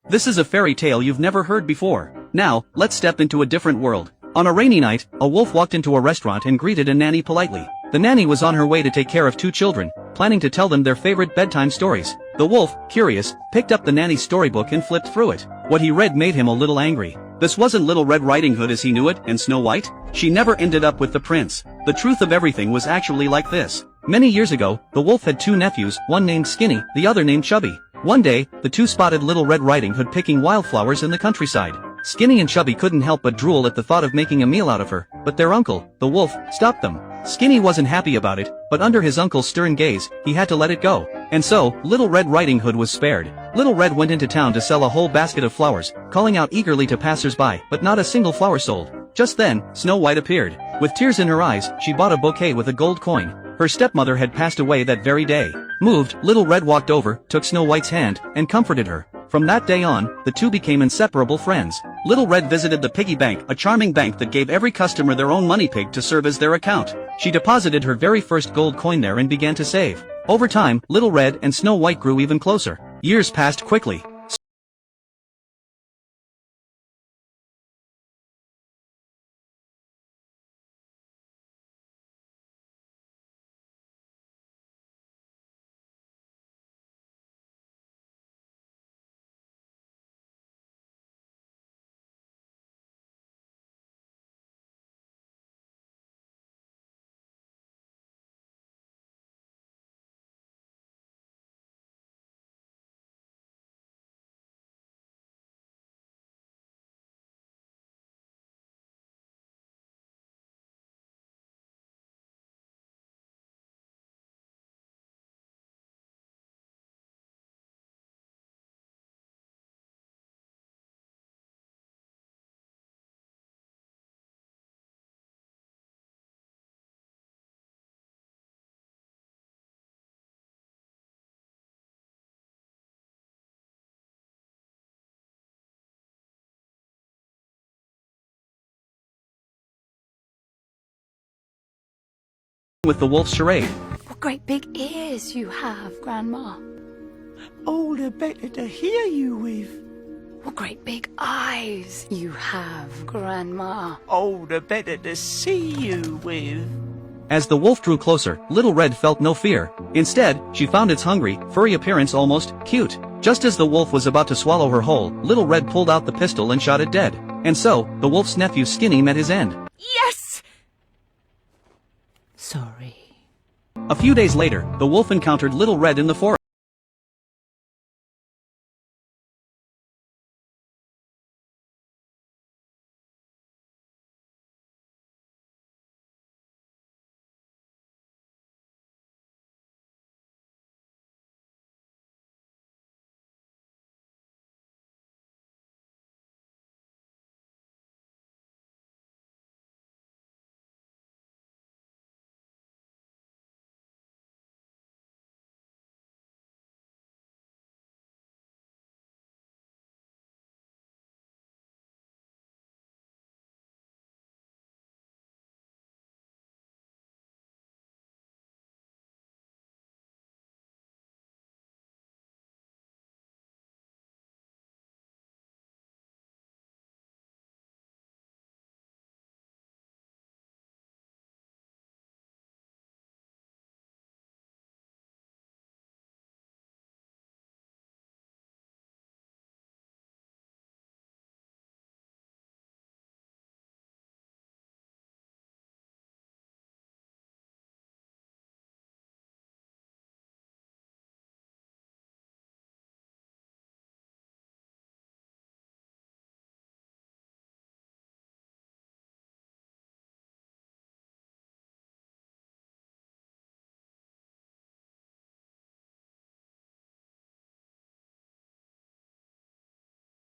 This is a fairy tale you've never heard before. Now, let's step into a different world. On a rainy night, a wolf walked into a restaurant and greeted a nanny politely. The nanny was on her way to take care of two children, planning to tell them their favorite bedtime stories. The wolf, curious, picked up the nanny's storybook and flipped through it. What he read made him a little angry. This wasn't Little Red Riding Hood as he knew it and Snow White. She never ended up with the prince. The truth of everything was actually like this. Many years ago, the wolf had two nephews, one named Skinny, the other named Chubby. One day, the two spotted Little Red Riding Hood picking wildflowers in the countryside. Skinny and Chubby couldn't help but drool at the thought of making a meal out of her, but their uncle, the wolf, stopped them. Skinny wasn't happy about it, but under his uncle's stern gaze, he had to let it go. And so, Little Red Riding Hood was spared. Little Red went into town to sell a whole basket of flowers, calling out eagerly to passers-by, but not a single flower sold. Just then, Snow White appeared. With tears in her eyes, she bought a bouquet with a gold coin. Her stepmother had passed away that very day. Moved, Little Red walked over, took Snow White's hand, and comforted her. From that day on, the two became inseparable friends. Little Red visited the piggy bank, a charming bank that gave every customer their own money pig to serve as their account. She deposited her very first gold coin there and began to save. Over time, Little Red and Snow White grew even closer. Years passed quickly. With the wolf's charade. What great big ears you have, Grandma. All the better to hear you with. What great big eyes you have, Grandma. All the better to see you with. As the wolf drew closer, Little Red felt no fear. Instead, she found its hungry, furry appearance almost cute. Just as the wolf was about to swallow her whole, Little Red pulled out the pistol and shot it dead. And so, the wolf's nephew Skinny met his end. Yes! Sorry. A few days later, the wolf encountered Little Red in the forest.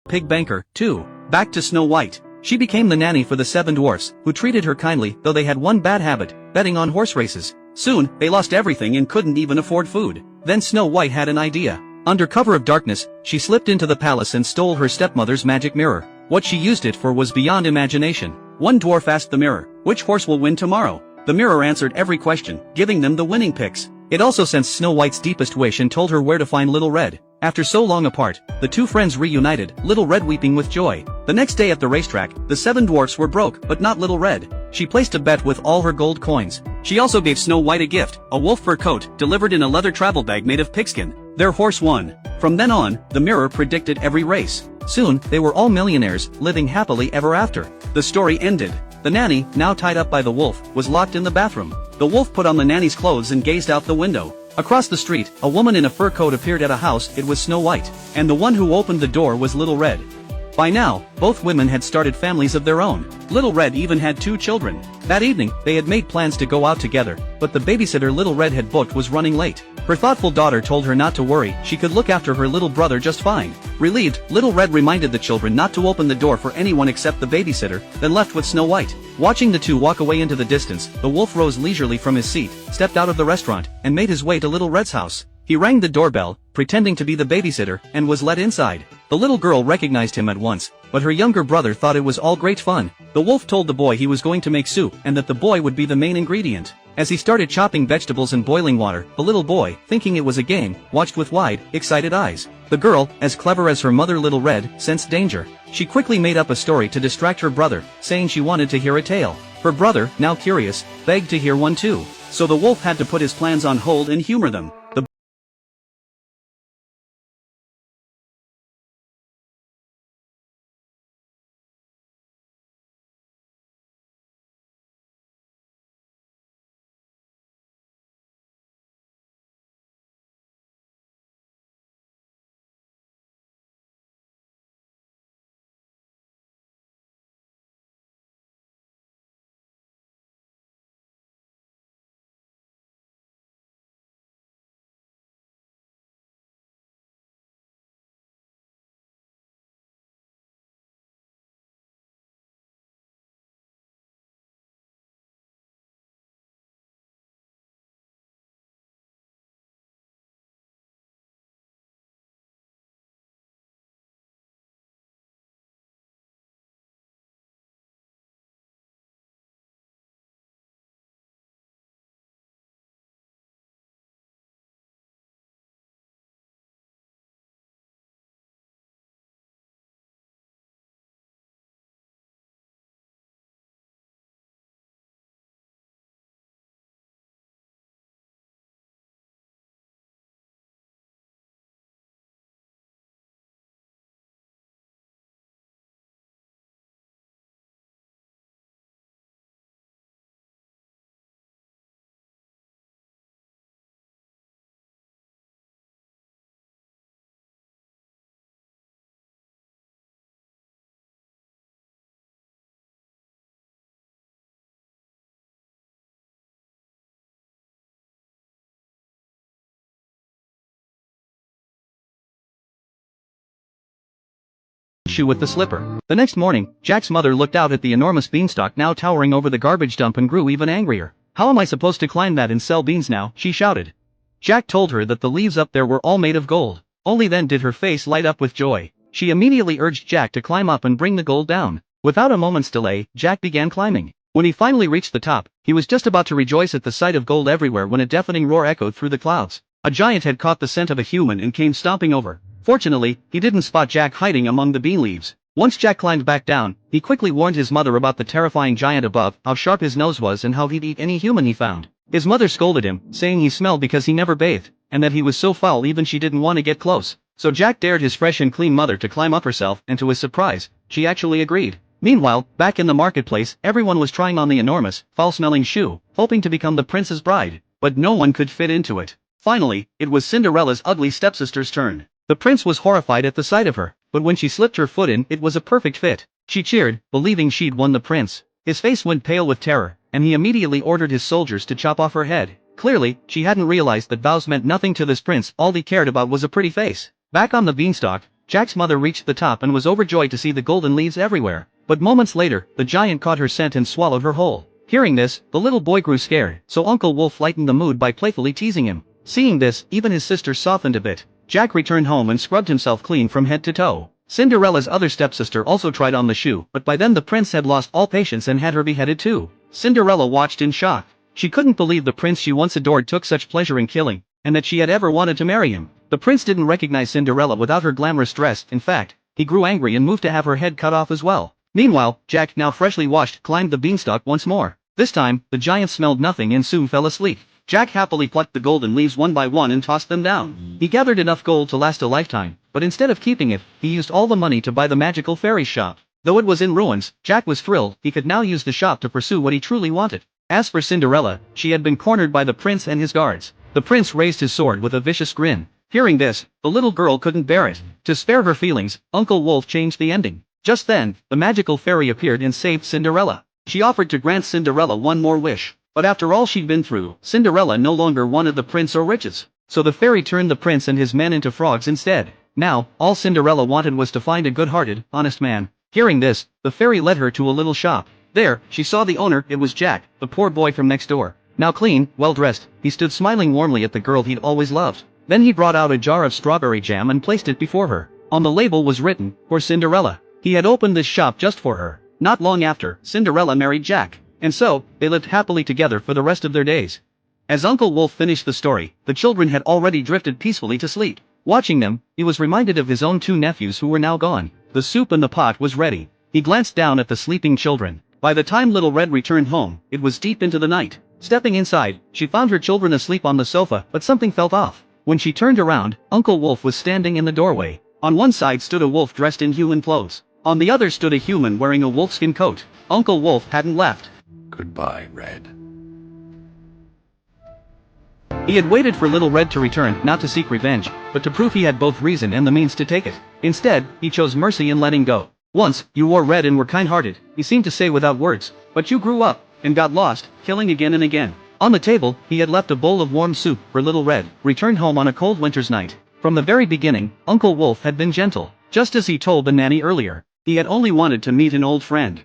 Pig banker, too. Back to Snow White. She became the nanny for the 7 dwarfs, who treated her kindly, though they had one bad habit, betting on horse races. Soon, they lost everything and couldn't even afford food. Then Snow White had an idea. Under cover of darkness, she slipped into the palace and stole her stepmother's magic mirror. What she used it for was beyond imagination. One dwarf asked the mirror, "Which horse will win tomorrow?" The mirror answered every question, giving them the winning picks. It also sensed Snow White's deepest wish and told her where to find Little Red. After so long apart, the two friends reunited, Little Red weeping with joy. The next day at the racetrack, the 7 dwarfs were broke, but not Little Red. She placed a bet with all her gold coins. She also gave Snow White a gift, a wolf fur coat, delivered in a leather travel bag made of pigskin. Their horse won. From then on, the mirror predicted every race. Soon, they were all millionaires, living happily ever after. The story ended. The nanny, now tied up by the wolf, was locked in the bathroom. The wolf put on the nanny's clothes and gazed out the window. Across the street, a woman in a fur coat appeared at a house. It was Snow White. And the one who opened the door was Little Red. By now, both women had started families of their own. Little Red even had 2 children. That evening, they had made plans to go out together, but the babysitter Little Red had booked was running late. Her thoughtful daughter told her not to worry, she could look after her little brother just fine. Relieved, Little Red reminded the children not to open the door for anyone except the babysitter, then left with Snow White. Watching the two walk away into the distance, the wolf rose leisurely from his seat, stepped out of the restaurant, and made his way to Little Red's house. He rang the doorbell, pretending to be the babysitter, and was let inside. The little girl recognized him at once, but her younger brother thought it was all great fun. The wolf told the boy he was going to make soup and that the boy would be the main ingredient. As he started chopping vegetables and boiling water, the little boy, thinking it was a game, watched with wide, excited eyes. The girl, as clever as her mother Little Red, sensed danger. She quickly made up a story to distract her brother, saying she wanted to hear a tale. Her brother, now curious, begged to hear one too. So the wolf had to put his plans on hold and humor them. The shoe with the slipper. The next morning, Jack's mother looked out at the enormous beanstalk now towering over the garbage dump and grew even angrier. "How am I supposed to climb that and sell beans now?" she shouted. Jack told her that the leaves up there were all made of gold. Only then did her face light up with joy. She immediately urged Jack to climb up and bring the gold down. Without a moment's delay, Jack began climbing. When he finally reached the top, he was just about to rejoice at the sight of gold everywhere when a deafening roar echoed through the clouds. A giant had caught the scent of a human and came stomping over. Fortunately, he didn't spot Jack hiding among the bean leaves. Once Jack climbed back down, he quickly warned his mother about the terrifying giant above, how sharp his nose was and how he'd eat any human he found. His mother scolded him, saying he smelled because he never bathed, and that he was so foul even she didn't want to get close. So Jack dared his fresh and clean mother to climb up herself, and to his surprise, she actually agreed. Meanwhile, back in the marketplace, everyone was trying on the enormous, foul-smelling shoe, hoping to become the prince's bride, but no one could fit into it. Finally, it was Cinderella's ugly stepsister's turn. The prince was horrified at the sight of her, but when she slipped her foot in, it was a perfect fit. She cheered, believing she'd won the prince. His face went pale with terror, and he immediately ordered his soldiers to chop off her head. Clearly, she hadn't realized that vows meant nothing to this prince, all he cared about was a pretty face. Back on the beanstalk, Jack's mother reached the top and was overjoyed to see the golden leaves everywhere. But moments later, the giant caught her scent and swallowed her whole. Hearing this, the little boy grew scared, so Uncle Wolf lightened the mood by playfully teasing him. Seeing this, even his sister softened a bit. Jack returned home and scrubbed himself clean from head to toe. Cinderella's other stepsister also tried on the shoe, but by then the prince had lost all patience and had her beheaded too. Cinderella watched in shock. She couldn't believe the prince she once adored took such pleasure in killing, and that she had ever wanted to marry him. The prince didn't recognize Cinderella without her glamorous dress. In fact, he grew angry and moved to have her head cut off as well. Meanwhile, Jack, now freshly washed, climbed the beanstalk once more. This time, the giant smelled nothing and soon fell asleep. Jack happily plucked the golden leaves one by one and tossed them down. He gathered enough gold to last a lifetime, but instead of keeping it, he used all the money to buy the magical fairy shop. Though it was in ruins, Jack was thrilled. He could now use the shop to pursue what he truly wanted. As for Cinderella, she had been cornered by the prince and his guards. The prince raised his sword with a vicious grin. Hearing this, the little girl couldn't bear it. To spare her feelings, Uncle Wolf changed the ending. Just then, the magical fairy appeared and saved Cinderella. She offered to grant Cinderella one more wish. But after all she'd been through, Cinderella no longer wanted the prince or riches. So the fairy turned the prince and his men into frogs instead. Now, all Cinderella wanted was to find a good-hearted, honest man. Hearing this, the fairy led her to a little shop. There, she saw the owner. It was Jack, the poor boy from next door. Now clean, well-dressed, he stood smiling warmly at the girl he'd always loved. Then he brought out a jar of strawberry jam and placed it before her. On the label was written, "For Cinderella." He had opened this shop just for her. Not long after, Cinderella married Jack. And so, they lived happily together for the rest of their days. As Uncle Wolf finished the story, the children had already drifted peacefully to sleep. Watching them, he was reminded of his own two nephews who were now gone. The soup in the pot was ready. He glanced down at the sleeping children. By the time Little Red returned home, it was deep into the night. Stepping inside, she found her children asleep on the sofa, but something felt off. When she turned around, Uncle Wolf was standing in the doorway. On one side stood a wolf dressed in human clothes. On the other stood a human wearing a wolfskin coat. Uncle Wolf hadn't left. Goodbye, Red. He had waited for Little Red to return, not to seek revenge, but to prove he had both reason and the means to take it. Instead, he chose mercy in letting go. Once, you wore red and were kind-hearted, he seemed to say without words, but you grew up, and got lost, killing again and again. On the table, he had left a bowl of warm soup for Little Red, returned home on a cold winter's night. From the very beginning, Uncle Wolf had been gentle, just as he told the nanny earlier. He had only wanted to meet an old friend.